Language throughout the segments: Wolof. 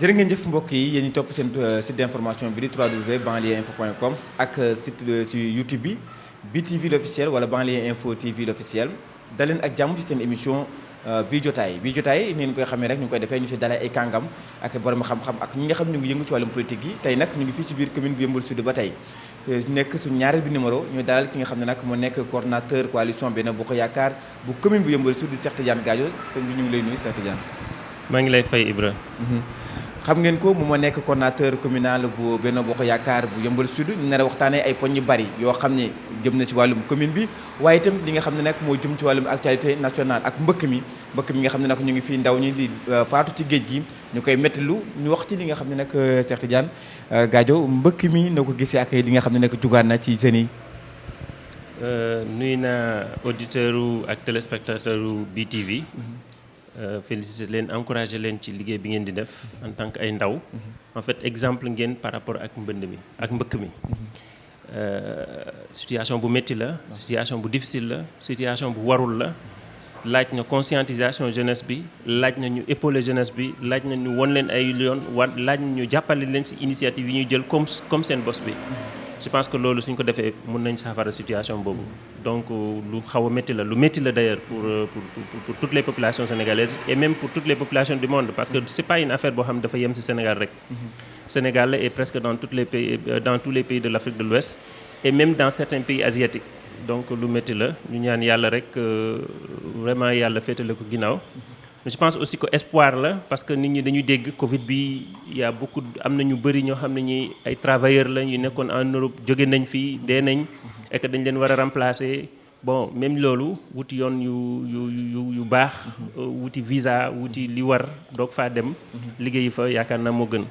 jërë ngeen jëf mbokk yi yéen ñi topp seen site d'information bi di www.banlieueinfo.com ak site ci YouTube bi BTV l'officiel wala Banlieue Info TV l'officiel daleen ak jàmm ci seen émission bii jotaay ni ngeen koy xamee rek ñu ngi koy defee ñu si dalee ay kàngam ak borom xam-xam ak ñi nga xam ne ñu ngi yëngu ci wàllum politique yi tey nag ñu ngi fii ci biir commune bu Yeumbeul Sud ba tey nekk suñu ñaareel bi numéro ñu dalal ki nga xam ne nag moo nekk coordonnateur coalition Benno Bokk Yaakaar bu commune bu Yeumbeul Sud di Cheikh Tidiane Gadio sëñ bi ñu ngi lay nuyu Cheikh Tidiane. maa ngi lay fay Ibra. xam ngeen ko moom moo nekk coordonnateur communal bu Benno Bokk Yaakaar bu Yeumbeul Sud ñu nar a waxtaanee ay poñ yu bari yoo xam ne jëm na ci wàllum commune bi waaye itam li nga xam ne nag moo jëm ci wàllum actualité nationale ak mbëkk mi nga xam ne nag ñu ngi fii ndaw ñi di faatu ci géej gi ñu koy méttilu ñu wax ci li nga xam ne nag Cheikh Tidiane Gadio mbëkk mi na ko gisee ak li nga xam ne nag jugaan na ci jeunes yi. nuyu naa auditeurs ak téléspectateurs BTV. Féliciter leen encourager leen ci liggéey bi ngeen di def en tant que ay ndaw en fait exemple ngeen par rapport ak mbënd mi ak mbëkk mi situation bu métti la situation bu difficile la situation bu warul la laaj na conscientisation jeunesse bi laaj na ñu épauler jeunesse bi laaj na ñu won leen ay yoon laaj na ñu jàppale leen ci initiative yi ñuy jël comme seen bos bi je pense que loolu suñ ko defee mën nañ saafara situation boobu donc lu xaw a métti la lu métti la d'ailleurs pour toutes les populations sénégalaises et même pour toutes les populations du monde parce que c'est pas une affaire boo xam ne dafa yem ci Sénégal rek. Sénégal la et presque dans tous les pays de l'Afrique de l'Ouest et même dans certains pays asiatiques donc lu métti la ñu ñaan yàlla rek vraiment yàlla féetale ko ginnaaw. Je pense aussi que espoir la parce que nit ñi dañuy dégg Covid bi y a beaucoup am na ñu bëri ñoo xam ne ñi ay travailleurs la ñu nekkoon en Europe jóge nañ fii dee nañ et que dañ leen war a remplacer bon même loolu wuti yoon yu baax wuti visa wuti li war doog faa dem liggéeyi fa yaakaar naa moo gën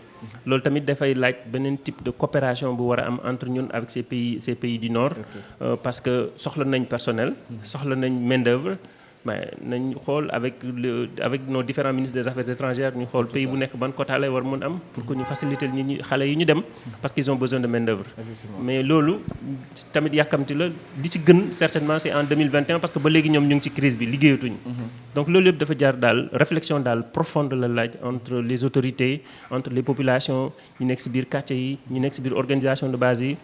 loolu tamit dafay laaj beneen type de coopération bu war a am entre ñun avec ces pays du Nord parce que soxla nañ personnel soxla nañ main-d'œuvre mais nañ xool avec nos différents ministres des affaires étrangères ñu xool pays bu nekk ban quota lay war mën am pour que ñu faciliter nit ñi xale yi ñu dem parce qu'ils ont besoin de main d'œuvre mais loolu tamit yàkkamti la li ci gën certainement c'est en 2021 parce que ba léegi ñoom ñu ngi ci crise bi liggéeyatuñ donc loolu yëpp dafa jaar daal réflexion daal profonde la laaj entre les autorités entre les populations ñu nekk ci biir quartier yi ñu nekk ci biir organisation de base yi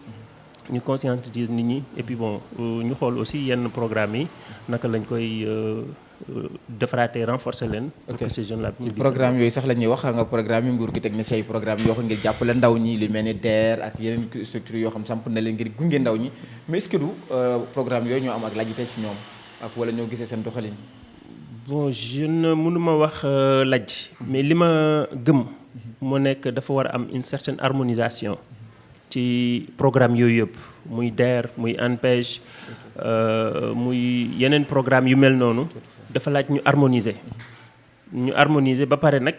ñu conscientiser nit ñi et puis bon ñu xool aussi yenn programme yi naka lañ koy defaraatee renforcer leen. pour que ces jeunes là ñu gis programme yooyu sax la ñuy wax nga programme yi nguur gi teg na say programme yoo xam ngir jàppale ndaw ñi lu mel ni DER ak yeneen structures yoo xam samp na leen ngir gunge ndaw ñi mais est-ce que du programme yooyu ñoo am ak lajjite ci ñoom ak wala ñoo gisee seen doxalin. bon je ne mënuma wax lajj mais li ma gëm moo nekk dafa war a am une certaine harmonisation. ci programme yooyu yëpp muy DER muy ANPEJ muy yeneen programme yu mel noonu dafa laaj ñu harmoniser ba pare nag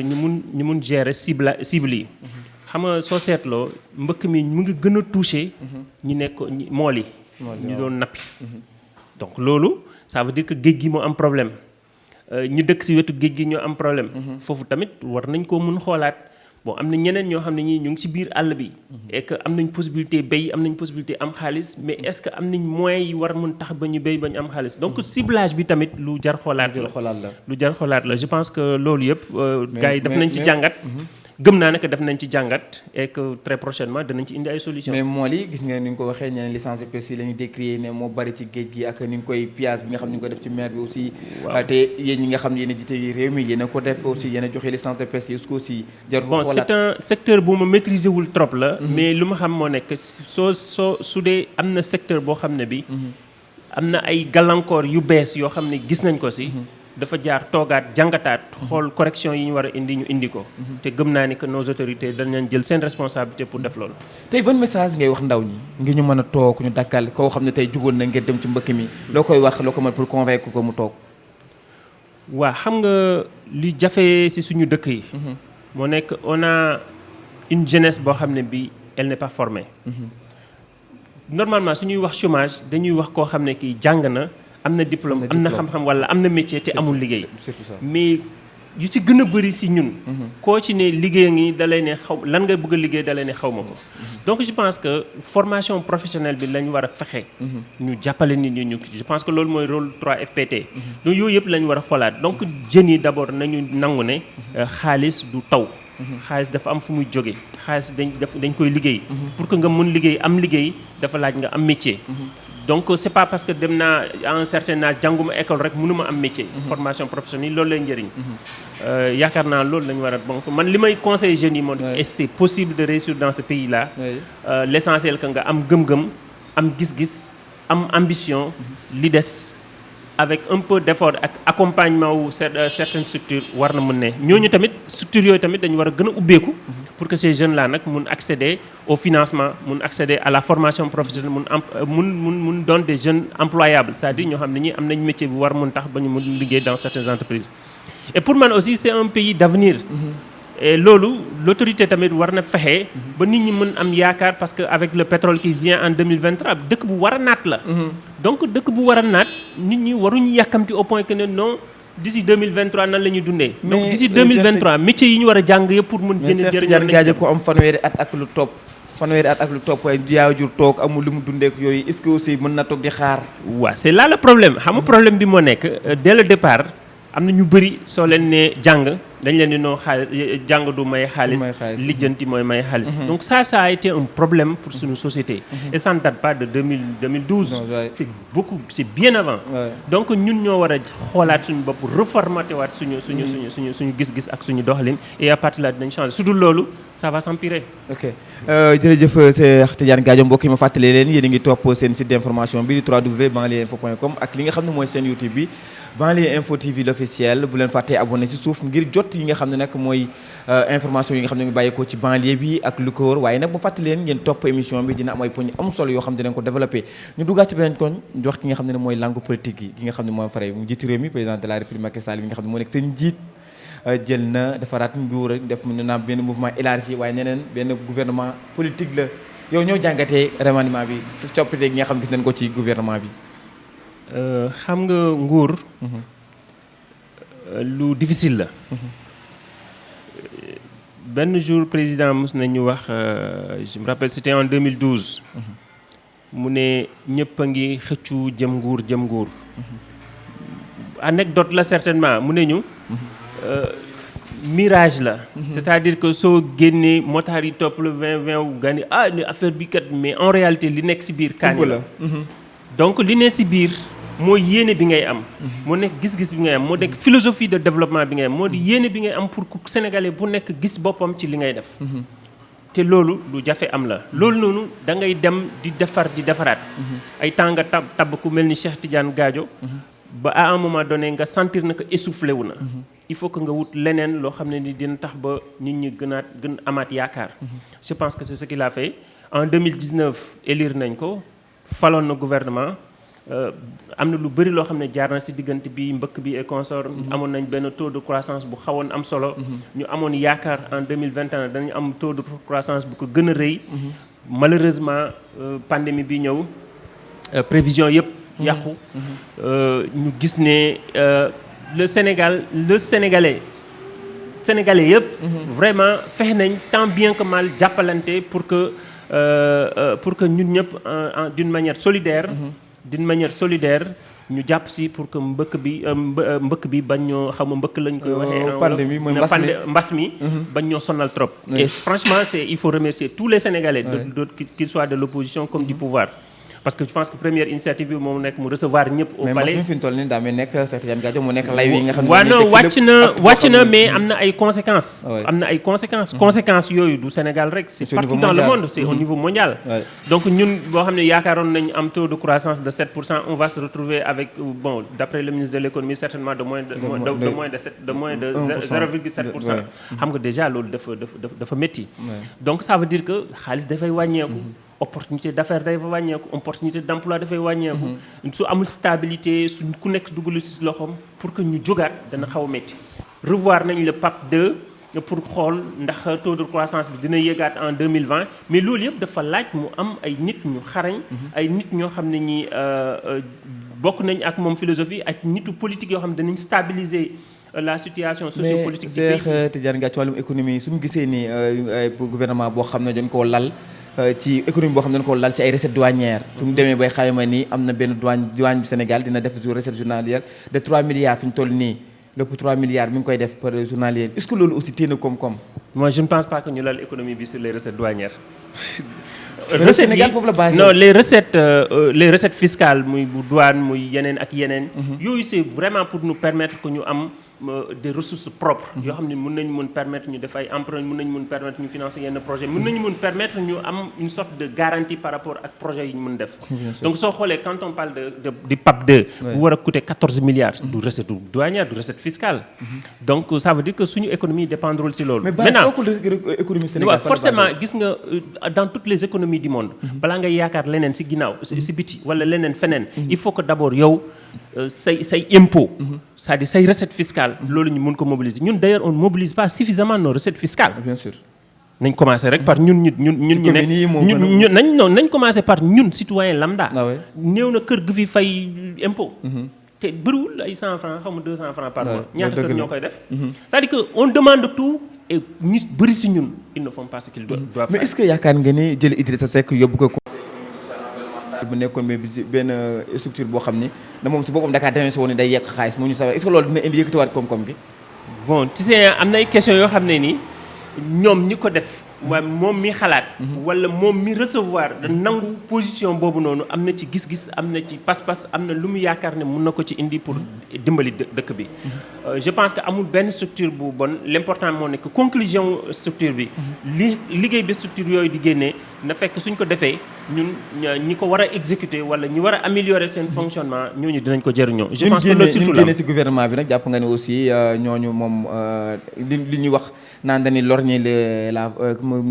ñu mun gérer cible yi xam nga soo seetloo mbëkk mi mu ngi gën a toucher ñi nekk mool yi ñu doon nappi donc loolu ça veut dire que géej gi moo am problème ñu dëkk ci wetu géej gi ñoo am problème foofu tamit war nañ koo mun xoolaat bon am na ñeneen ñoo xam ne ñii ñu ngi ci biir àll bi et que am nañ possibilité béy am nañ possibilité am xaalis mais est-ce que am nañ moyens yi war mun tax ba ñu béy ba ñu am xaalis donc ciblage bi tamit lu jar xoolaat la je pense que loolu yëpp gars yi daf nañ ci jàngat gëm naa ne que def nañ ci jàngat et que très prochainement danañ ci indi ay solutions. mais mool yi gis nga ni nga ko waxee ñeneen licence de pêche yi la ñuy décrier ne moo bari ci géej gi ak ni nga koy pillage bi nga xam ne ni nga ko def ci mer bi aussi. te yéen ñi nga xam ne yéen a jiite réew mi yéen a ko def aussi yéen a joxe licence de pêche yi aussi. jarul bon c'est un secteur bu ma maîtriser wul trop la. mais lu ma xam moo nekk su dee am na secteur boo xam ne bi. am na ay gàllankoor yu bees yoo xam ne gis nañ ko si. dafa jaar toogaat jàngataat xool correction yi ñu war a indi ñu indi ko te gëm naa ni que nos autorités dañ leen jël seen responsabilité pour def loolu. tey ban message ngay wax ndaw ñi ngir ñu mën a toog ñu dakkal koo xam ne tey jugoon na ngir dem ci mbëkk mi loo koy wax loo ko mën pour convaincre ko mu toog. waaw xam nga li jafe ci suñu dëkk yi. moo nekk on a une jeunesse boo xam ne bi elle n'est pas formée. normalement suñuy wax chômage dañuy wax koo xam ne kii jàng na. am na diplôme am na xam-xam walla am na métier te amul liggéey mais yu ci gën a bëri ci ñun koo ci ne liggéey ngi da lay ne xaw lan nga bëgg a liggéey da lay ne xaw ma ko donc je pense que formation professionnelle bi lañ war a fexe ñu jàppale nit ñi ñu je pense que loolu mooy rôle 3FPT donc yooyu yëpp lañ war a xoolaat donc jeunes yi d'abord nañu nangu ne xaalis du taw xaalis dafa am fu muy jóge xaalis dañ koy liggéey pour que nga mun liggéey am liggéey dafa laaj nga am métier donc c'est pas parce que dem naa à un certain âge jànguma école rek mënuma am métier formation professionnelle loolu lay njëriñ yaakaar naa loolu lañu war a donc man li may conseiller jeunes yi moom et c'est possible de réussir dans ce pays là l'essentiel que nga am gëm-gëm am gis-gis am ambition li des avec un peu d'effort ak accompagnement wu certaines structures war na mën ne ñooñu tamit structures yooyu tamit dañu war a gën a ubbeeku pour que ces jeunes là nag mun accéder au financement mun accéder à la formation professionnelle mun doon des jeunes employables c'est-à-dire ñoo xam ne ñi am nañ métier bu war mun tax ba ñu mun liggéey dans certaines entreprises et pour man aussi c'est un pays d'avenir et loolu l'autorité tamit war na fexe ba nit ñi mën am yaakaar parce que avec le pétrole qui vient en 2023 dëkk bu war a naat la donc dëkk bu war a naat nit ñi waruñu yàkkamti au point que ne non d'ici 2023 nan la ñuy dundee donc d'ici 2023 métiers yi ñu war a jàng yëpp pour mën jëriñ gaajo ko am fanweeri at ak lu topp waaye jaaw jur toog amul lu mu dundeek yooyu est-ce que aussi mën na toog di xaar waaw c'est là le problème xam nga problème bi moo nekk dès le départ am na ñu bëri soo leen ne jàng dañ leen di noo xaalis jàng du may xaalis lijjanti mooy may xaalis donc ça a été un problème pour suñu société et ça ne date pas de 2012 c'est bien avant donc ñun ñoo war a xoolaat suñu bopp reformaté waat suñu gis-gis ak suñu doxalin et à partir là dinañ changer su dul loolu ça va s'empirer. ok jërëjëf Cheikh Tidiane Gadio mbokk yi ma fàttali leen yéen a ngi topp seen site d'information bi di www.banlieueinfo.com ak li nga xam ne mooy seen YouTube bi Banlieue Info TV l'officiel bu leen fàttee abonné ci suuf ngir jot yi nga xam ne nag mooy information yi nga xam ne ngi bàyyeekoo ci banlieue bi ak lu ko wër waaye nag ma fàttali leen ngeen topp émission bi dina am ay poñ am solo yoo xam ne dinañ ko développé ñu duggaat ci beneen koñ wax ki nga xam ne mooy langue politique yi ki nga xam ne mooy fare mu jiitu réew mi président de la République Macky Sall bi nga xam ne moo nekk seen njiit jël na defaraat nguur rek def mu naam benn mouvement élargi waaye neneen benn gouvernement politique la yow ñoo jàngatee remaniement bi coppite gi nga xam gis nañ ko ci gouvernement bi xam nga nguur lu difficile la benn jour président mos nañu wax je me rappelle c'était en 2012 mu ne ñëpp a ngi xëccu jëm nguur anecdote la certainement mu ne ñu mirage la c'est-à-dire que soo génnee motards yi topp le 20 wu gani ni affaire bi kat mais en réalité li nekk ci biir kaani la donc li nekk ci biir mooy yéene bi ngay am moo nekk gis-gis bi ngay am moo nekk philosophie de développement bi ngay am moo di yéene bi ngay am pour que sénégalais bu nekk gis boppam ci li ngay def te loolu lu jafe am la loolu noonu da ngay dem di defaraat ay temps nga tabb ku mel ni Cheikh Tidiane Gadio ba à un moment donné nga sentir na que essoufflé wu na il faut que nga wut leneen loo xam ne ni dina tax ba nit ñi gën amaat yaakaar je pense que c'est ce qu'il a fait en 2019 élire nañ ko faloon na gouvernement am na lu bëri loo xam ne jaar na ci diggante bi mbëkk bi et consort amoon nañ benn taux de croissance bu xawoon am solo ñu amoon yaakaar en 2021 dañu am taux de croissance bu ko gën a rëy malheureusement pandémie bi ñëw prévision yëpp yàqu ñu gis ne le sénégalais yëpp vraiment fexe nañ tant bien que mal jàppalante pour que ñun ñëpp d'une manière solidaire ñu jàpp si pour que mbëkk bi bañ ñoo xam mbëkk lañ koy waxee mbas mi bañ ñoo sonal trop et franchement il faut remercier tous les Sénégalais qu'ils soient de l'opposition comme du pouvoir parce que je pense que première initiative bi moom nekk mu recevoir ñëpp au palais mais fi ñu toll nii daa mel nekk Cheikh Tidiane Gadio mu nekk lay wi nga xam ne waaw non wàcc na mais am na ay conséquences conséquences yooyu du Sénégal rek c'est partout dans le monde c'est au niveau mondial donc ñun boo xam ne yaakaaroon nañu am taux de croissance de 7% on va se retrouver avec d'après le ministre de l'économie certainement de moins de 0,7%. xam nga déjà loolu dafa métti donc ça veut dire que xaalis dafay wàññeeku opportunité d'affaires day wàññeeku opportunité d'emploi dafay wàññeeku su amul stabilité su ku nekk dugalu ci loxoom pour que ñu jógaat dana xaw a métti revoir nañ le PAP 2 pour xool ndax taux de croissance bi dina yéegaat en 2020 mais loolu yëpp dafa laaj mu am ay nit ñu xarañ ay nit ñoo xam ne ñi bokk nañ ak moom philosophie ak nitu politique yoo xam ne danañ stabiliser la situation sociopolitique du pays. Cheikh Tidiane Gadio ci wàllum économie suñu gisee ni gouvernement boo xam ne dañ koo lal ci économie boo xam ne dañ koo lal ci ay recettes douanières su mu demee bay xayma ni am na benn douane bi Sénégal dina def recette journalière de 3 milliards fi ñu toll nii lépp 3 milliards mi ngi koy def par journalier est-ce que loolu aussi téye na koom-koom. moi je ne pense pas que ñu lal économie bi sur les recettes douanières. Sénégal foofu la basé non les recettes fiscales muy bu douane muy yeneen ak yeneen. yooyu c'est vraiment pour nous permettre que ñu am des ressources propres. yoo xam ne mën nañu mën permettre ñu def ay emprunt mën nañu mën permettre ñu financer yenn projet mën nañu mën permettre ñu am une sorte de garantie par rapport ak projet yi ñu mën def. donc soo xoolee quand on parle du PAP 2. bu war a coûter 14 milliards. du recette douanière du recette fiscale. donc ça veut dire que suñu économie dépendrul ci loolu. maintenant économie Sénégal forcément gis nga dans toutes les économies du monde. balaa ngay yaakaar leneen ci ginnaaw ci biti wala leneen feneen. il faut que d'abord yow say impôt. c'est-à-dire say recette fiscale. loolu ñu mun ko mobiliser ñun d'ailleurs on ne mobilise pas suffisamment nos recettes fiscales. bien sûr. nañ commencer rek par ñun ñu ne nañ commencer par ñun citoyen lambda. néew na kër gu fi fay impôt. te bëriwul ay 100 francs xaw ma 200 francs par mois. ñaata kër ñoo koy def. c'est-à-dire que on demande tout et ñu bëri ci ñun ils ne font pas ce qu'ils doivent faire. mais est-ce que yaakaar nga ni jël Idrissa Seck yóbbu ko. bu nekkoon mais benn structure boo xam ni da moom si boppam Dakar demee si woon ni day yekk xaalis moo ñu sax est-ce que loolu dina indi yëkkatiwaat koom-koom bi. bon tu sais am na ay questions yoo xam ne ni ñoom ñi ko def. waaye moom mi xalaat. wala moom mi recevoir da nangu position boobu noonu am na ci gis-gis am na ci pas-pas am na lu mu yaakaar ne mun na ko ci indi pour dimbali dëkk bi. je pense que amul benn structure bu bon l'important moo nekk conclusion structure bi. liggéey bi structure yooyu di génnee na fekk suñ ko defee ñun ñi ko war a exécuter wala ñi war a améliorer seen fonctionnement ñooñu dinañ ko jëriñoo. je pense que loolu surtout la génne ci gouvernement bi nag jàpp nga ne aussi ñooñu moom li ñuy wax. naan dañuy lorgner la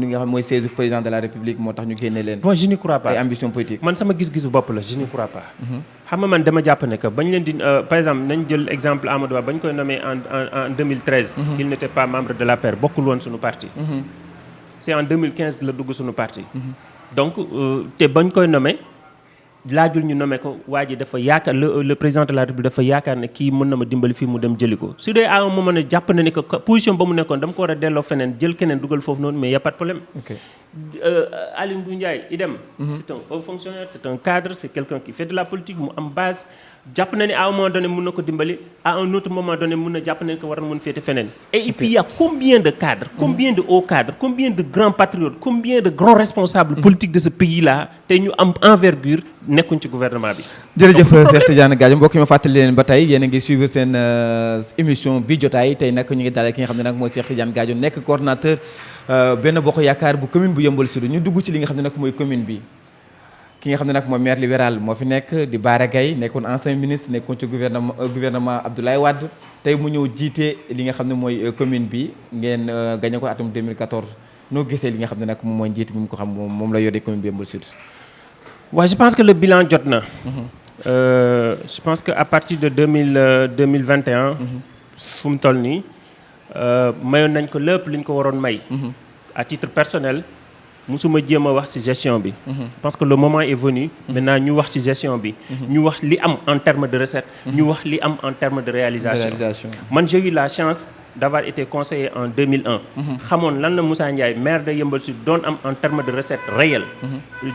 li nga xam mooy siège président de la République moo tax ñu génne leen. moi je n'y crois pas ay ambition politique. man sama gis-gisu bopp la je n'y crois pas. xam nga man dama jàpp ne que bañ leen di par exemple nañ jël exemple Amadou Ba bañ koy nommé en 2013. il n'était pas membre de l'APR bokkul woon suñu parti. c'est en 2015 la dugg suñu parti. donc te bañ koy nommé. laajul ñu nommé ko waa ji dafa yaakaar le président de la République dafa yaakaar ne kii mën na ma dimbali fii mu dem jëli ko su dee à un moment ne jàpp na ni que position ba mu nekkoon dama ko war a delloo feneen jël keneen dugal foofu noonu mais y a pas de problème. Aly Ngouille Ndiaye idem. c'est un haut fonctionnaire c'est un cadre c'est quelqu'un qui fait de la politique mu am base. jàpp na ni à un moment donné mun na ko dimbali à un autre moment donné mun na jàpp na ni ko war na mun féete feneen. et puis il y a combien de cadres. combien de hauts cadres combien de grands patriotes combien de grands responsables politiques de ce pays là te ñu am envergure nekkuñ ci gouvernement bi. jërëjëf Cheikh Tidiane Gadio mbokk yi ma fàttali leen ba tey yéen a ngi suivre seen émission bi jotaay tey nag ñu ngi dalal ki nga xam ne nag mooy Cheikh Tidiane Gadio nekk coordonnateur Benno Bokk Yaakaar bu commune bu Yeumbeul Sud ñu dugg ci li nga xam ne nag mooy commune bi. ki nga xam ne nag mooy maire libéral moo fi nekk di Bara Gaye nekkoon ancien ministre nekkoon ci gouvernement Abdoulaye Wade tey mu ñëw jiite li nga xam ne mooy commune bi ngeen gagné ko atum 2014 noo gisee li nga xam ne nag moom mooy njiit bi mu ko xam moom la yore commune bi Yeumbeul Sud. waaw je pense que le bilan jot na. je pense que à partir de 2021. fu mu toll nii mayoon nañ ko lépp li ñu ko waroon may. à titre personnel. musuma jéem a wax ci gestion bi. parce que le moment est venu. maintenant ñu wax ci gestion bi. ñu wax li am en termes de recettes. ñu wax li am en termes de réalisation. man j'ai eu la chance d'avoir été conseiller en 2001. xamoon lan la Moussa Ndiaye maire de Yeumbeul Sud doon am en termes de recettes réelles.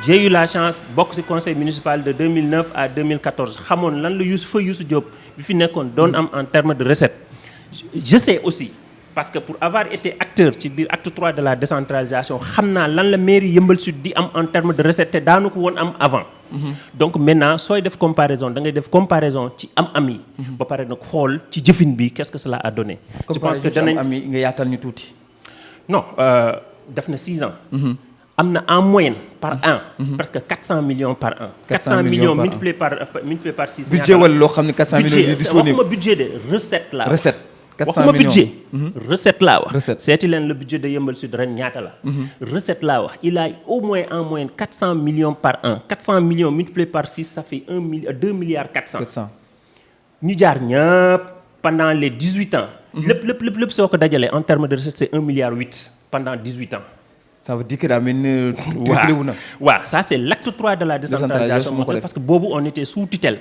j'ai eu la chance bokk ci conseil municipal de 2009 à 2014 xamoon lan la Youssou Diop bi fi nekkoon doon am en termes de recettes. je sais aussi. parce que pour avoir été acteur ci biir acte 3 de la décentralisation xam naa lan la mairie Yeumbeul Sud di am en termes de recettes te daanu ko woon am avant. donc maintenant sooy def comparaison da ngay def comparaison ci am yi. ba pare nag xool ci jëfin bi qu'est-ce que cela a donné. je pense que danañ am yi nga yaatal ñu tuuti. non def na 6 ans. am na en moyenne par an. presque 400 millions par an. 400 millions multiplié par 6. budget wala loo xam ne 400 millions yu disponible waxuma budget de recette la. recette. 400 waxuma millions budget. recette laa wax. recette seeti leen le budget de Yeumbeul Sud ren ñaata la. recette laa wax il a au moins en moyenne 400 millions par an 400 millions multiplié par 6 ça fait 2 milliards 400. ñu jaar ñëpp pendant les 18 ans. lépp soo ko dajalee en termes de recette c'est 1 milliard 8 pendant 18 ans. ça veut dire que daa mel ni triplé wu na. waaw ça c'est l'acte 3 de la décentralisation parce que boobu on était sous tutelle.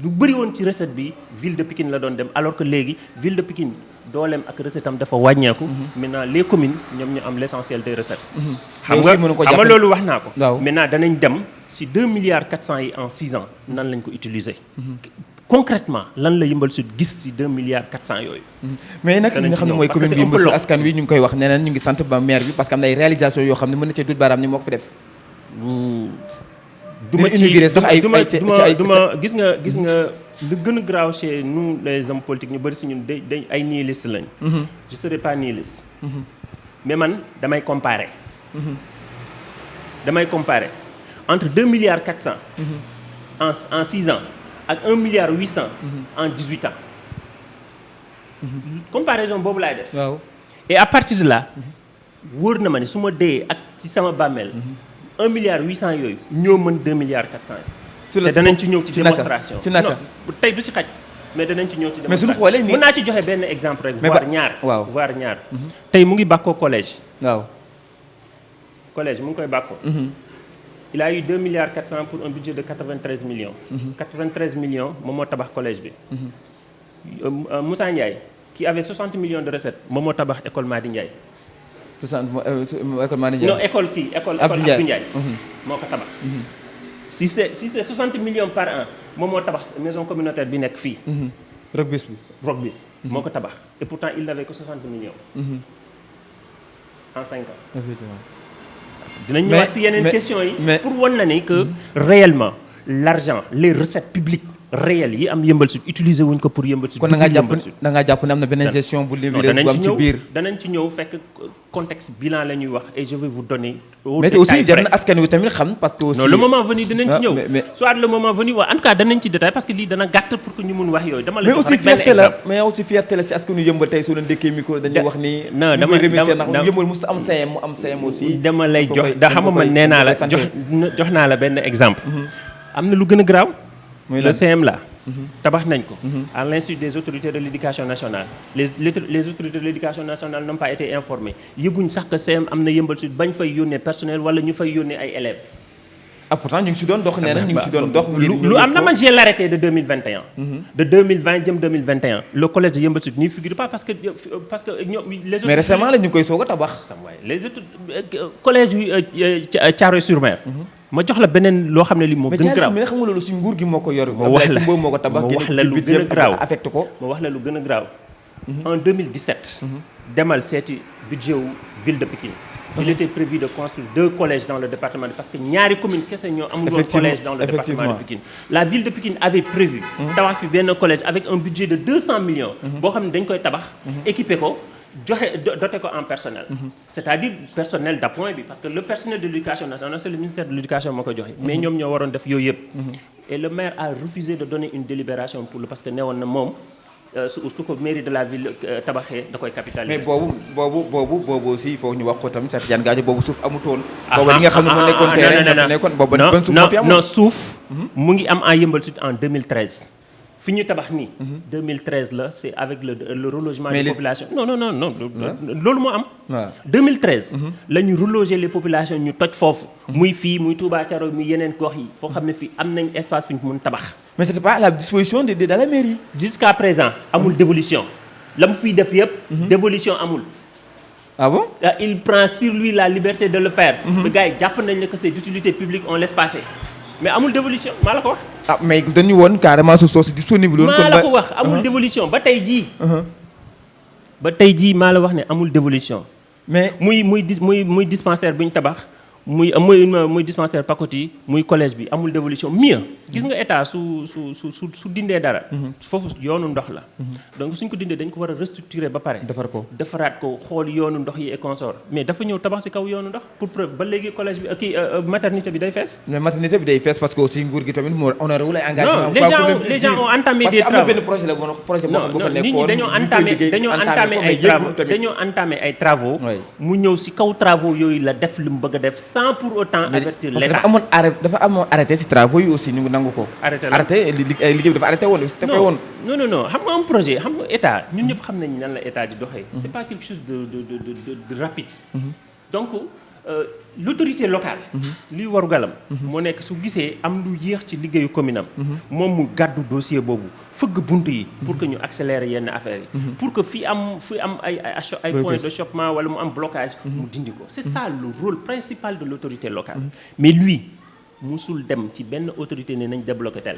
lu bëri woon ci recette bi ville de Pikine la doon dem alors que léegi ville de Pikine dooleem ak recette am dafa wàññeeku. maintenant les communes ñoom ñu am l'essentiel des recettes. xam nga loolu wax naa ko. maintenant danañ dem ci 2 milliards 400 yi en 6 ans nan lañ ko utiliser. concrètement lan la Yeumbeul Sud gis ci 2 milliards 400 yooyu. mais nag li nga xam ne mooy commune bi Yeumbeul Sud askan wi ñu ngi koy wax neneen ñu ngi sant ba maire bi parce que am na ay réalisation yoo xam ne mën na cee dut baaraam ni moo ko fi def. duma inauguré sax ay duma gis nga lu gën a graaw chez nous les hommes politiques ñu bëri si ñun day ay nihiliste lañ. je serai pas nihiliste. mais man damay comparer. Entre 2 milliards 400 en 6 ans ak 1 milliard 800 en 18 ans. Comparaison boobu laay def. waaw et à partir de là wóor na ma ne su ma dee ak ci sama bàmmeel 1 milliard 800 yooyu ñoo mën 2 milliards 400 yi. te danañ ci ñëw ci démonstration. ci naka tey du ci xaj mais danañ ci ñëw ci démonstration. mais suñu xoolee nii mën naa ci joxe benn exemple rek. voire ñaar waaw voire ñaar. tey mu ngi bàkkoo collège. waaw collège mu ngi koy bàkkoo. il a eu 2 milliards 400 pour un budget de 93 millions. 93 millions moom moo tabax collège bi. Moussa Ndiaye qui avait 60 millions de recettes moom moo tabax école Madi Ndiaye. école Madi Ndiaye. non école Abdou Ndiaye moo ko tabax. si c'est 60 millions par an moom moo tabax maison communautaire bi nekk fii. Rogbis bi. moo ko tabax et pourtant il n'avait que 60 millions. en 5 ans. effectivement. dinañ ñëwaat si yeneen questions yi. pour wan na ni que réellement l'argent les recettes publiques réelles yi am Yeumbeul Sud utiliser wuñ ko pour Yeumbeul Sud. kon da ngaa jàpp ne am na beneen gestion bu bu am ci biir. danañ ci ñëw fekk contexte bilan la ñuy wax et je vais vous donner. mais aussi jar na askan wi tamit xam parce que aussi. non le moment venu dinañ ci ñëw. soit le moment venu en tout cas danañ ci détail parce que lii dana gàtt pour que ñu mun wax yooyu. dama la jox rek benn exemple mais aussi fierté la si askanu Yeumbeul tey soo leen dékkee micro dañuy wax ni. non dama Yeumbeul mos am CM mu am CM aussi. dama lay jox da xam man nee naa la jox naa la benn exemple. am na lu gën a graaw. le CM là. tabax nañ ko. à l'insu des autorités de l'éducation nationale. les autorités de l'éducation nationale n'ont pas été informées yëguñ sax que CM am na Yeumbeul Sud bañ fay yónnee personnel wala ñu fay yónnee ay élèves. pourtant ñu ngi si doon dox nee na ñu ngi si doon dox. lu am na man j'ai l'arrêté de 2021. de 2020 jëm 2021. le collège de Yeumbeul Sud n'y figure pas parce que ñoom les autres. mais récemment la ñu koy soog a tabax. les autres collège yu Thiaroye-sur-Mer. ma jox la beneen loo xam ne li moo gën graaw mais xam nga loolu si nguur gi moo ko yor. ma wax la moo ko tabax ma wax la lu gën a graaw affecté ko. ma wax la lu gën a graaw. en 2017. demal seeti budget wu ville de Pikine. il était prévu de construire 2 collèges dans le département parce que ñaari commune kese ñoo amul woon collège dans le département de Pikine. la ville de Pikine avait prévu. tabax fi benn collège avec un budget de 200 millions. boo xam ne dañ koy tabax. équiper ko. doté ko en personnel. c'est-à-dire personnel d'appoint bi parce que le personnel de l'éducation nationale c'est le ministère de l'éducation moo koy joxe. mais ñoom ñoo waroon def yooyu yëpp. et le maire a refusé de donner une délibération pour le parce que newoon na moom su ko mairie de la ville tabaxee da koy capitaliser. mais boobu aussi il faut ñu wax ko tamit Cheikh Tidiane Gadio boobu suuf amutoon. boobu li nga xam ne moo nekkoon terrain dafa nekkoon boobu ban suuf moo fi amoon. non suuf mu ngi am en Yeumbeul Sud en 2013. fi ñu tabax nii. 2013 la c'est avec le relogement des populations. non loolu moo am. 2013. la ñu reloger les populations ñu toj foofu. muy fii muy Touba Thiaroye muy yeneen gox yi. foo xam ne fii am nañ espace fi ñu mun tabax. mais c'était pas à la disposition de la mairie. jusqu'à présent amul dévolution la mu fiy def yëpp. dévolution amul. ah bon. il prend sur lui la liberté de le faire. mais gars yi jàpp nañ ne que c'est d'utilité publique on laisse passer. mais amul dévolution maa la ko wax. mais dañu woon carrément su soosu disponible woon. maa la ko wax amul dévolution ba tey jii. ba tey jii maa la wax ne amul dévolution. mais muy dispensaire bu ñu tabax muy dispensaire Pacoti muy collège bi amul dévolution mieux. gis nga état su dindee dara. foofu yoonu ndox la. donc suñ ko dindee dañ ko war a restructurer ba pare. defaraat ko xool yoonu ndox yi et consort mais dafa ñëw tabax ci kaw yoonu ndox pour preuve ba léegi collège bi maternité bi day fees. mais maternité bi day fees parce que aussi nguur gi tamit moo honoré wu lay engagement. non les gens ont entamé des travaux. parce que am na benn projet la projet boo xam boo fa nekkoon. nit ñi dañoo entamé ay travaux. mu ñëw ci kaw travaux yooyu la def li mu bëgg a def sans pour autant avertir l'État. dafa amoon arrêté ci travaux yi aussi ñu ngi nangu ko. arrêté liggéey bi dafa arrêté woon. non xam nga am projet xam nga état ñun ñëpp xam nañ nan la état di doxee. c'est pas quelque chose de rapide. donc l'autorité locale. luy waru galam. moo nekk su gisee am lu yéex ci liggéeyu commune am. moom mu gàddu dossier boobu fëgg bunt yi. pour que ñu accélérer yenn affaires yi. pour que fi am ay points de chopement wala mu am blocage. mu dindi ko c'est ça le rôle principal de l'autorité locale. mais lui musul dem ci benn autorité ne nañ débloquer tel.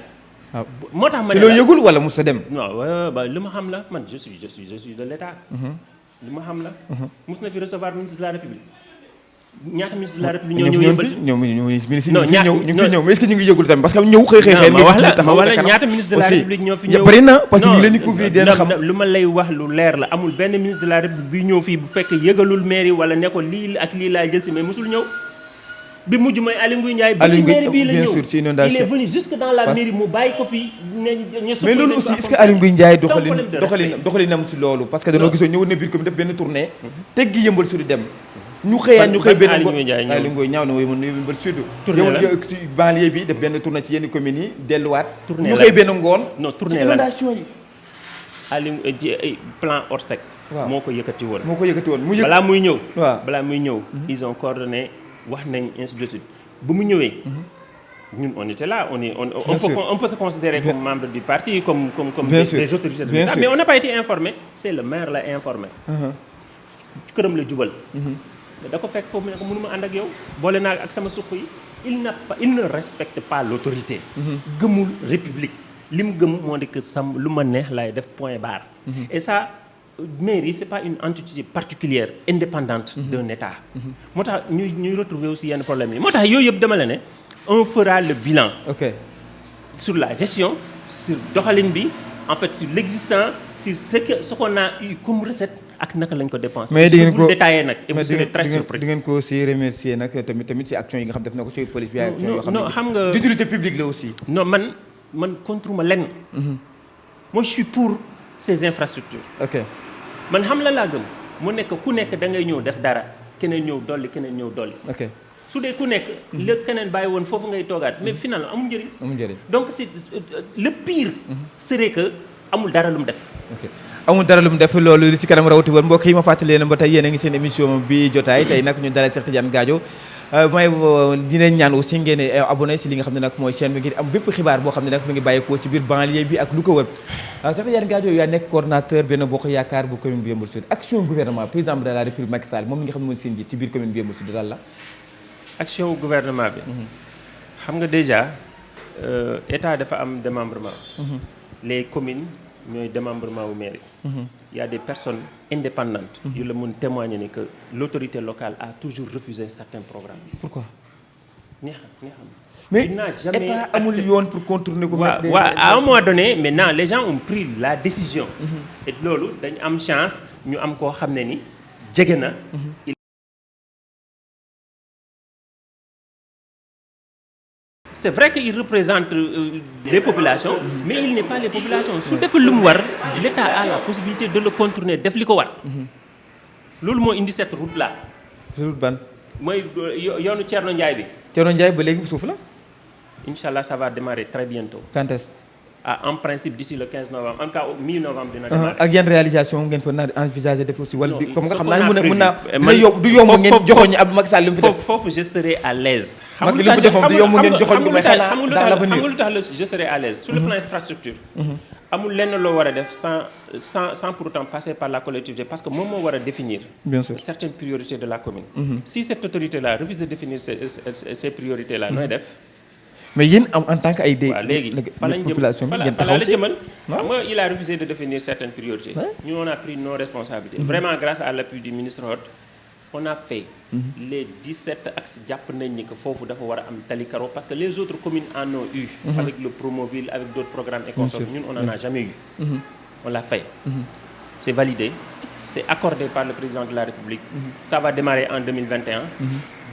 waaw moo tax ma ci ne loo la yëgul wala mos a dem. non ba li ma xam la man je suis de l'État. li ma xam la. mos na fi recevoir ministre de la République. ñaata ministre de la République ñoo ñëw yëmbal si ñoom ministre non ñu ngi fi ñëw mais est-ce que ñu ngi yëgul tamit parce que ñëw xëy ma wax la ñaata ministre de la République ñoo fi ñëw bari na parce que ñu ngi leen di couvrir dina xam lu ma lay wax lu leer la amul benn ministre de la République bi ñëw fii bu fekk yëgalul mairie wala ne ko lii ak lii laa jël si mais mosul ñëw bi mujj mooy Aly Ngouille Ndiaye bi ci mairie bii la ñëw il est venu jusque dans la mairie mu bàyyi ko fii mais loolu aussi est-ce que Aly Ngouille Ndiaye doxalinam si loolu parce que dañoo gisoon ñëw na biir commune def benn tournée teggi Yeumbeul Sud dem ñu xëy benn Aly Ngouille ñaaw na mooy mën Yeumbeul Sud yow ci banlieue bi def benn tournée ci yenn communes yi delluwaat ñu xëy benn ngoon non tournée la inondation yi Aly plan Orsec moo ko yëkkati woon mu balaa muy ñëw ils ont coordonné wax nañ ainsi de suite bu mu ñëwee ñun on était là on peut se considérer comme membre du parti comme des autorités de l'État mais on n'a pas été informé c'est le maire la informé këram la jubal da ko fekk foofu mu ne ko mënuma ànd ak yow boole naa ak sama suq yi il ne respecte pas l'autorité gëmul république li mu gëm moo di que sam lu ma neex laay def point barre et ça mairie c'est pas une entité particulière indépendante d'un État moo tax ñuy retrouver aussi yenn problème yi moo tax yooyu yëpp dama la ne on fera le bilan sur la gestion sur doxalin bi en fait sur l'existant sur ce qu'on a eu comme recette ak naka lañ ko dépensé mais di ngeen ko détaillé nag et vous serez très surpris di ngeen ko aussi remercier nag tamit ci action yi nga xam def na ko ci police bi non xam nga d'utilité publique la aussi non man contre ma lenn moi je suis pour ces infrastructures man xam la laa gëm mu nekk ku nekk da ngay ñëw def dara keneen ñëw dolli su dee ku nekk la keneen bàyyi woon foofu ngay toogaat mais finalement amul njëriñ donc c'est le pire serait que amul dara lu mu def amul dara lu mu def loolu li ci kanam rawati woon mbokk yi ma fàttali leen ba tey yéen a ngi seen émission bi jotaay tey nag ñu dalal Cheikh Tidiane Gadio may dinañ ñaan aussi ngeen abonné si li nga xam ne nag mooy chaîne bi ngir am bépp xibaar boo xam ne nag mu ngi bàyyeekoo ci biir banlieue bi ak lu ko wër Cheikh Tidiane Gadio yaa nekk coordonnateur Benno Bokk Yaakaar bu commune bi Yeumbeul Sud action gouvernement président de la République Macky Sall moom mi nga xam ne mooy seen njiit ci biir commune bi Yeumbeul Sud daal la action gouvernement bi xam nga déjà état dafa am démembrement les communes ñooy démembrement wu mairie il y a des personnes indépendantes yu la mun témoigner ni que l'autorité locale a toujours refusé certains programmes. Pourquoi? ni xam mais il n'a jamais état amul yoon pour contourner ko waaw à un moment donné maintenant les gens ont pris la décision et loolu dañu am chance ñu am koo xam ne ni jege na c'est vrai qu'il représente les populations mais il n'est pas les populations su defee lu mu war l'État a la possibilité de le contourner def li ko war loolu moo indi cette route là route ban mooy yoonu Thierno Ndiaye bi Thierno Ndiaye ba léegi suuf la Inch'Allah ça va démarrer très bientôt quand est-ce en principe d'ici le 15 novembre en tout cas mi-novembre dina démarrer ak yan réalisation ngeen fa naa envisager def aussi wala comme nga xam naa ne mën naa du yomb ngeen joxoon ñu Abdou Macky Sall li mu fi def foofu je serai à l'aise xam nga li mu fi defoon du yomb ngeen joxoon ko may xanaa dans l'avenir xam nga lu tax je serai à l'aise sur le plan infrastructure amul lenn loo war a def sans pour autant passer par la collectivité parce que moom moo war a définir certaines priorités de la commune si cette autorité là refuse de définir ces priorités là nooy def mais yéen en tant que ay léegi fa lañ jëm fa la jëmal xam nga il a refusé de définir certaines priorités ñu on a pris nos responsabilités vraiment grâce à l'appui du ministre Hott on a fait les 17 axes jàpp nañ ni que foofu dafa war a am tali carreau parce que les autres communes en ont eu avec le Promoville avec d'autres programmes et consorts ñun on en a jamais eu on l'a fait c'est validé c'est accordé par le président de la République ça va démarrer en 2021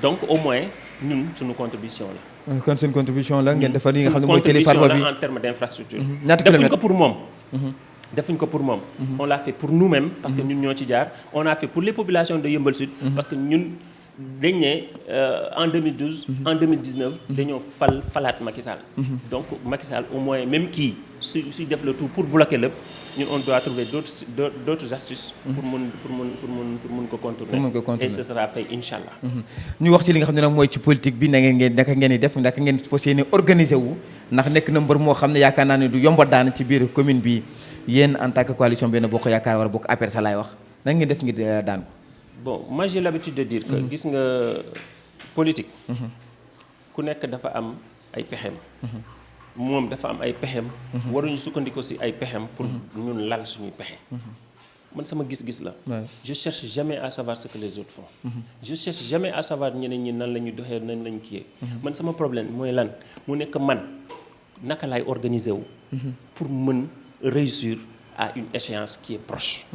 donc au moins ñun suñu contribution la kon seen contribution la ngeen defar li nga xam ne mooy télé farba bi en termes d'infrastructure defuñ ko pour moom on l'a fait pour nous-mêmes parce que ñun ñoo ci jaar on a fait pour les populations de Yeumbeul Sud parce que ñun dañ ne en 2012 en 2019 dañoo falaat Macky Sall donc Macky Sall au moins même kii su def le tout pour bloquer lépp ñun on doit trouver d'autres astuces pour mun ko contourner et ce sera fait Inch'Allah ñu wax ci li nga xam ne nag mooy ci politique bi naka ngeen di def naka ngeen fas yéene organiser wu ndax nekk na mbër moo xam ne yaakaar naa ne du yomba daan ci biir commune bi yéen en tant que coalition Benno Bokk Yaakaar war a bokk APR sa laay wax naka ngeen def ngir daan ko bon moi j'ai l'habitude de dire que gis nga politique ku nekk dafa am ay pexeem moom dafa am ay pexem. waruñu sukkandiku ci ay pexem pour ñun lal suñuy pexe. man sama gis-gis la. je cherche jamais à savoir ce que les autres font. je cherche jamais à savoir ñeneen ñi nan la ñuy doxee nan la ñu kiyee. man sama problème mooy lan mu nekk man naka laay organiser wu. pour mën réussir à une échéance qui est proche.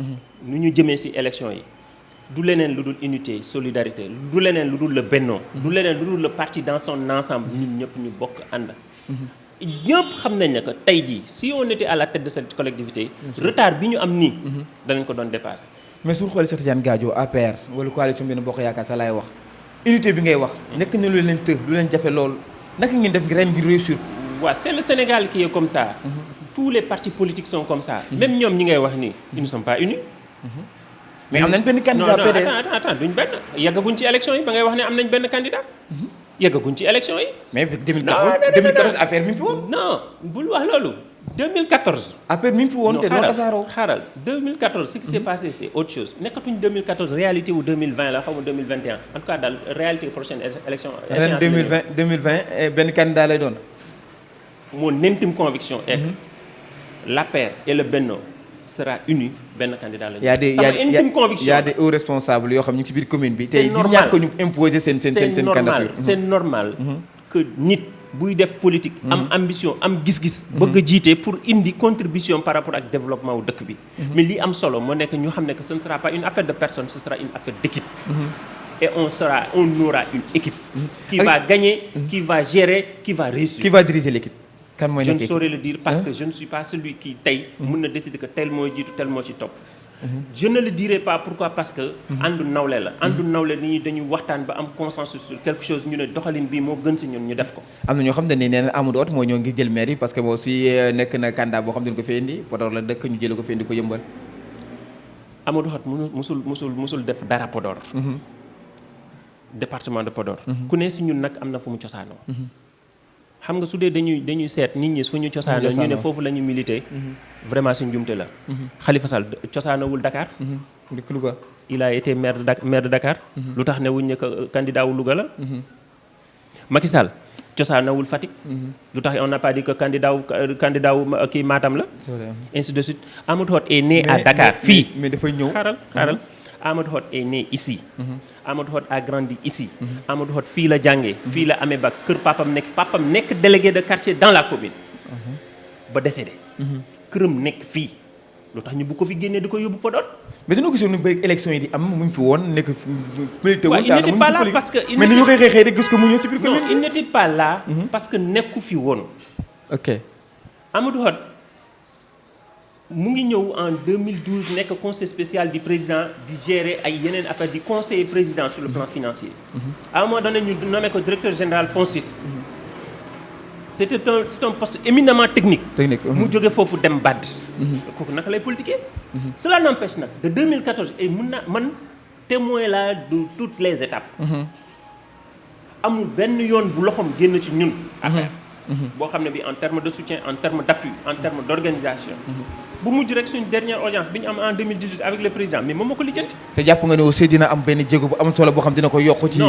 nu ñu jëmee ci élection yi du leneen lu dul unité solidarité du leneen lu dul le bennoo. du leneen lu dul le parti dans son ensemble ñun ñëpp ñu bokk ànd. ñëpp xam nañ ne que tey jii si on était à la tête de cette collectivité. retard bi ñu am nii. danañ ko doon dépasser. mais su ñu xoolee Cheikh Tidiane Gadio APR wala coalition Benno Bokk Yaakaar sa laay wax unité bi ngay wax. nekk na lu leen të lu leen jafe lool naka ngeen def ren ngir réussir. waaw c'est le Sénégal qui est comme ça. tous les partis politiques sont comme ça. même ñoom ñi ngay wax nii. ils ne sont pas unis. mais am nañ benn candidat PDS non attends duñ benn yeggaguñ ci élection yi ba ngay wax ne am nañ benn candidat. yeggaguñ ci élection yi. mais 2014 APR mi ngi fi woon. non bul wax loolu. 2014. APR mi ngi fi woon te doon tasaaroo. xaaral 2014 ce qui s'est passé c'est autre chose nekkatuñ 2014 réalité wu 2020 la xaw ma 2021 en tout cas daal réalité prochaine élection. ren 2020 benn candidat lay doon. mon intime conviction est l'APR et le Benno sera uni benn candidat la. sama intime conviction y a des hauts responsables yoo xam ñu ngi ci biir commune bi. tey di ñàkk ñu imposer seen candidature. c'est normal que nit buy def politique. am ambition am gis-gis. bëgg a jiite pour indi contribution par rapport ak développement wu dëkk bi. mais li am solo moo nekk ñu xam ne que ce ne sera pas une affaire de personne ce sera une affaire d'équipe. et on aura une équipe. qui va gagner qui va gérer qui va réussir. qui va diriger l'équipe. je ne saurais le dire parce que je ne suis pas celui qui tey mën na décider que tel mooy jiitu tel moo ci topp. je ne le dirai pas pourquoi parce que àndu nawle la àndu nawle ni dañuy waxtaan ba am consensus sur quelque chose ñu ne doxalin bii moo gën ci ñun ñu def ko. am na ñoo xam ne nee na Amadou Hott moo ñëw ngir jël maire yi parce que moo si nekk na candidat boo xam ne ko fi indi Podor la dëkk ñu jëlee ko fi indi ko yëmbal. Amadou Hott musul def dara Podor. département de Podor. ku ne si ñun nag am na fu mu cosaanoo. xam nga su dee dañuy seet nit ñi fu ñu cosaanoo ñu ne foofu la ñu milité. vraiment suñ njumte la. Khalifa Sall cosaanowul Dakar. Louga. il a été maire de Dakar. lu tax ne wuñ ne que candidat wu Louga la. Macky Sall cosaanowul Fatick. lu tax on n'a pas dit que candidat wu kii Matam la. ainsi de suite Amadou Hott est né à Dakar fii. mais dafay ñëw xaaral Amadou Hott est né ici. Amadou Hott a grandi ici. Amadou Hott fii la jàngee. fii la amee bac kër papam nekk délégué de quartier dans la commune. ba décédé. këram nekk fii lu tax ñu bu ko fi génnee di ko yóbbu Podor. mais dañoo gisoon ni bëri élection yi di am mu ngi fi woon nekk milité wu. il n'était pas là parce que. mais ni ñu koy xëy rek gis ko mu ñëw ci biir commune. non il n'était pas là. parce que nekku fi woon. ok Amadou Hott mu ngi ñëw en 2012 nekk conseil spécial du président di gérer ay yeneen affaire di conseiller président sur le plan financier. à un moment donné ñu nommé ko directeur général FONSIS. c'est un poste éminemment technique. mu jóge foofu dem BAD. kooku naka lay politiquer. cela n'empêche nag de 2014 et man témoin là de toutes les étapes. amul benn yoon bu loxoom génn ci ñun. affaire boo xam ne bi en terme de soutien en terme d'appui en terme d'organisation. bu mujj rek suñu dernière audience bi ñu am en 2018 avec le président mais moom moo ko lijjanti. te jàpp nga ne aussi dina am benn jéego bu am solo boo xam dina ko yokk ci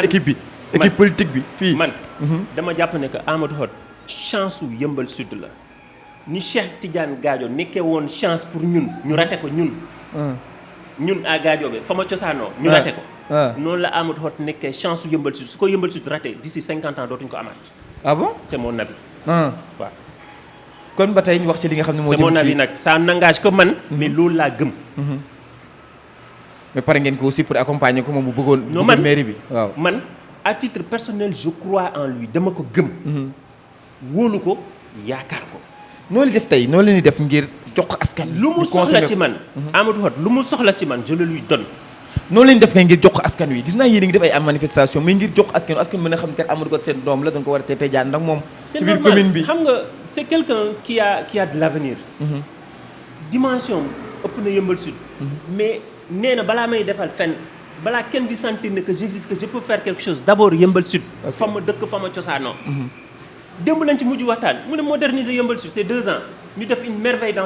équipe bi. équipe politique bi fii man dama jàpp ne que Amadou Hott chance su Yeumbeul Sud la ni Cheikh Tidiane Gadio nekkee woon chance pour ñun ñu raté ko ñun à Gadio bi fa ma cosaanoo ñu raté ko noonu la Amadou Hott nekkee chance su Yeumbeul Sud su ko Yeumbeul Sud raté d'ici 50 ans dootuñu ko amaat. ah bon c'est mon avis. waaw kon ba tey ñu wax ci li nga xam ne moo jëm ci c'est mon avis nag ça n'engage que man mais loolu laa gëm. mais pare ngeen ko aussi pour accompagner ko moom bu bëggoon. non man mairie bi waaw man à titre personnel je crois en lui dama ko gëm. wóolu ko yaakaar ko. noo leen def tey noo leen di def ngir jox ko askan wi. lu mu soxla ci man. Amadou Hott lu mu soxla ci man je le lui donne. noonu leen def nga ngir jox ko askan wi gis naa yéen a ngi def ay am manifestation mais ngir jox askan wi askan mën a xam kat Amadou Hott seen doom la da nga ko war a tey jaan ndax moom. ci biir commune bi xam nga c'est quelqu'un qui a de l'avenir. dimension ëpp na Yeumbeul Sud. mais nee na balaa may defal fenn balaa kenn di sentir ne que j'existe que je peux faire quelque chose d'abord Yeumbeul Sud. fa ma dëkk fa ma cosaanoo. démb lañ ci mujj waxtaan mu ne moderniser Yeumbeul Sud c'est 2 ans ñu def une merveille dans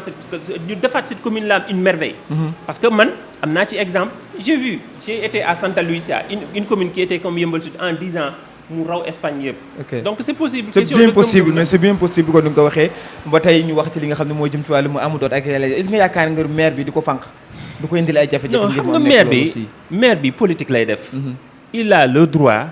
ñu defaat cette commune là une merveille. parce que man am naa ci exemple j'ai été à Santa Lucia une commune qui était comme Yeumbeul Sud en 10 ans mu raw Espagne yëpp. ok donc c'est possible. c'est bien possible mais c'est bien possible kon ni nga ko waxee ba tey ñu wax ci li nga xam ne moo jëm ci wàllum Amadou Hott ak est-ce que nga yaakaar nga maire bi di ko fànq du ko indil ay jafe-jafe. non xam nga maire bi politique lay def. il a le droit.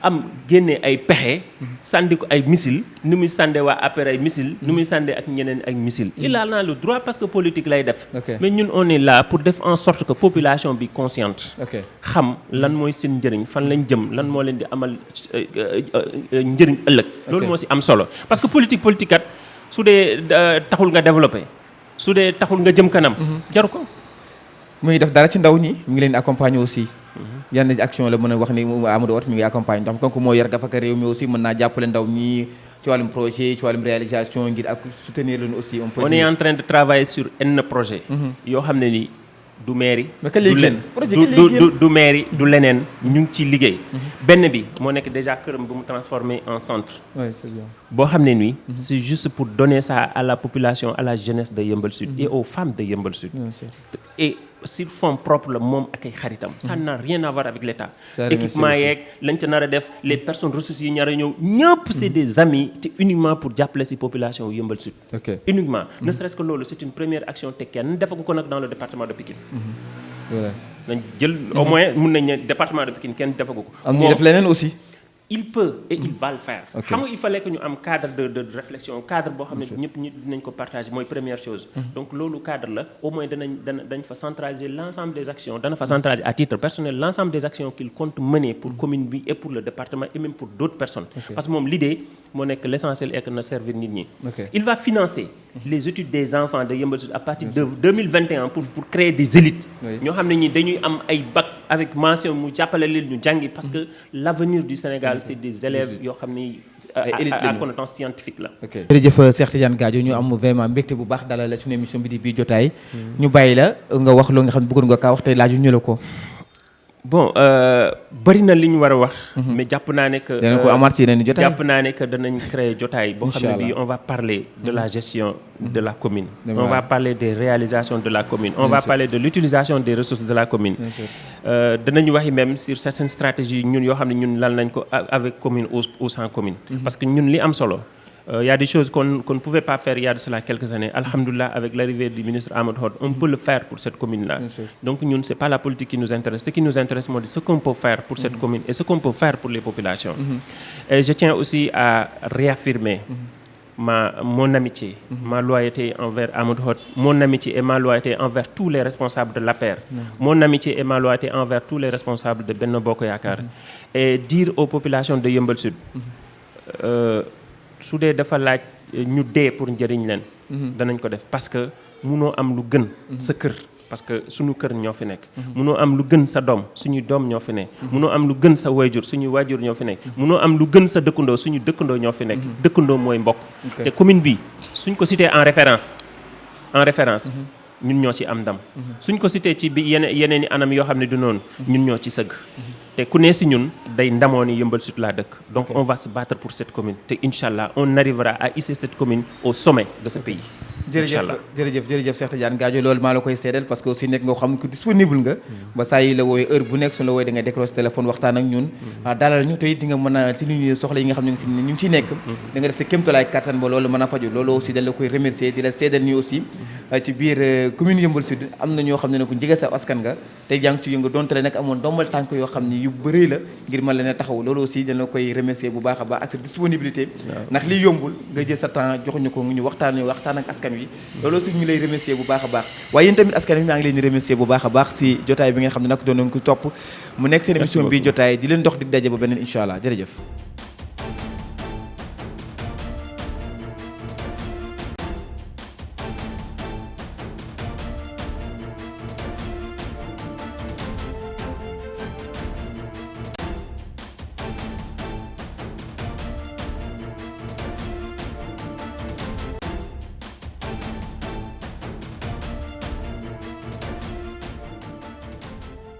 am génne ay pexe. sànni ko ay missile ni muy sànde waa après ay missile ni muy sànde ak ñeneen ak missile. il a le droit parce que politique lay def. mais ñun on est là pour def en sorte que population bi consciente. xam lan mooy seen njëriñ fan lañ jëm lan moo leen di amal njëriñ ëllëg. loolu moo si am solo parce que politique kat su dee taxul nga développé su dee taxul nga jëm kanam. jaru ko. muy def dara ci ndaw ñi mu ngi leen accompagner aussi. yan action la mën a wax ni Amadou Hott mi ngi accompagner ndax comme moo yor gafaka réew mi aussi mën naa jàppale ndaw ñi ci wàllum projet ci wàllum réalisation ngir ak soutenir leen aussi. on est en train de travailler sur un projet. yoo xam ne ni du mairie. du mairie du leneen ñu ngi ci liggéey. benn bi moo nekk déjà këram bu mu transformé en centre. oui c'est bien. boo xam ne nii. c'est juste pour donner ça à la population à la jeunesse de Yeumbeul Sud. et aux femmes de Yeumbeul Sud. et sur fonds propres la moom ak ay xaritam. ça n'a rien à voir avec l'État. équipement yeeg lañ ca nar a def les personnes ressources yi ñaar a ñëw ñëpp c'est des amis te uniquement pour jàppale ci population Yeumbeul Sud. uniquement ne serait-ce que loolu c'est une première action te kenn defagu ko nag dans le département de Pikine. nañ jël au moins mun nañ ne département de Pikine kenn defagu ko. am ñu def leneen aussi. il peut et il va le faire. xam nga il fallait que ñu am cadre de réflexion cadre boo xam ne ñëpp dinañ ko partager mooy première chose. donc loolu cadre la au moins dañ fa centraliser l'ensemble des actions dana fa centraliser à titre personnel l'ensemble des actions qu'il compte mener pour commune bi et pour le département et même pour d'autres personnes. parce que moom l'idée moo nekk l'essentiel est que na servir nit ñi. il va financer les études des enfants de Yeumbeul Sud à partir de 2021 pour créer des élites. ñoo xam ne ñi dañuy am ay bac avec mention mu jàppale leen ñu jàngi parce que l'avenir du Sénégal c'est des élèves yoo xam ni à connaissance scientifique la. jërëjëf Cheikh Tidiane Gadio ñu am vraiment mbégte bu baax dalal la suñu émission bi di bii jotaay. ñu bàyyi la nga wax loo nga xam ne bëggoon nga kaa wax tey laaju ñu la ko. bon bëri na li ñu war a wax. mais jàpp naa ne que. danañ ko amaat si yeneen i jotaay jàpp naa ne que danañ créer jotaay. boo xam ne bii on va parler de la gestion de la commune. on va parler des réalisations de la commune. on va parler de l'utilisation des ressources de la commune. danañu waxi même sur certaines stratégies ñun yoo xam ne ñun lan nañ ko avec commune ou sans commune. parce que ñun li am solo. Il y a des choses qu'on ne pouvait pas faire il y a de cela quelques années. Alhamdoulilah, avec l'arrivée du ministre Amadou Hott, on peut le faire pour cette commune-là. Donc nous, ce n'est pas la politique qui nous intéresse. Ce qui nous intéresse, c'est ce qu'on peut faire pour cette commune et ce qu'on peut faire pour les populations. Et je tiens aussi à réaffirmer mon amitié, ma loyauté envers Amadou Hott, mon amitié et ma loyauté envers tous les responsables de l'APR, mon amitié et ma loyauté envers tous les responsables de Benno Bokk Yaakaar. Et dire aux populations de Yeumbeul Sud, su dee dafa laaj ñu dee pour njëriñ leen. danañ ko def parce que munoo am lu gën sa kër parce que suñu kër ñoo fi nekk. munoo am lu gën sa doom suñuy doom ñoo fi nekk. munoo am lu gën sa waajur suñuy waajur ñoo fi nekk. munoo am lu gën sa dëkkandoo suñu dëkkandoo ñoo fi nekk. dëkkandoo mooy mbokk. te commune bi suñ ko cité en référence ñun ñoo ci am ndam. suñ ko cité ci bi yeneen i anam yoo xam ne du noonu ñun ñoo ci sëgg. te ku ne si ñun day ndamoo ni Yeumbeul Sud laa dëkk donc on va se battre pour cette commune te Inch'Allah on arrivera à hisser cette commune au sommet de ce pays. jërëjëf Cheikh Tidiane Gadio loolu maa la koy seedal parce que aussi nekk nga xam ko disponible nga ba saa yi la wooyee heure bu nekk suñu la wooyee da ngay décrocher téléphone waxtaan ak ñun dalal ñu te it di nga mën a si lu ñu soxla yi nga xam ne ñu ngi ciy nekk da nga def te kéemtalaay kattan ba loolu mën a faju loolu aussi dañ la koy remercier di la seedal ñu aussi ci biir commune Yeumbeul Sud am na ñoo xam ne ku njege sa askan nga te yaa ngi ci yëngu donte la nag amoon ndombal tànk yoo xam ne yu bëri la ngir mën leen a taxaw loolu aussi dañ la koy remercier bu baax a baax ak sa disponibilité ndax lii yombul nga jël sa temps joxuñu ko ñu waxtaan ak askan wi loolu aussi ñu lay remercier bu baax a baax waaye yéen tamit askan wi maa ngi leen di remercier bu baax a baax si jotaay bi nga xam ne nag doon nañ ko topp mu nekk seen émission bi jotaay di leen dox dig daje ba beneen incha allah jërëjëf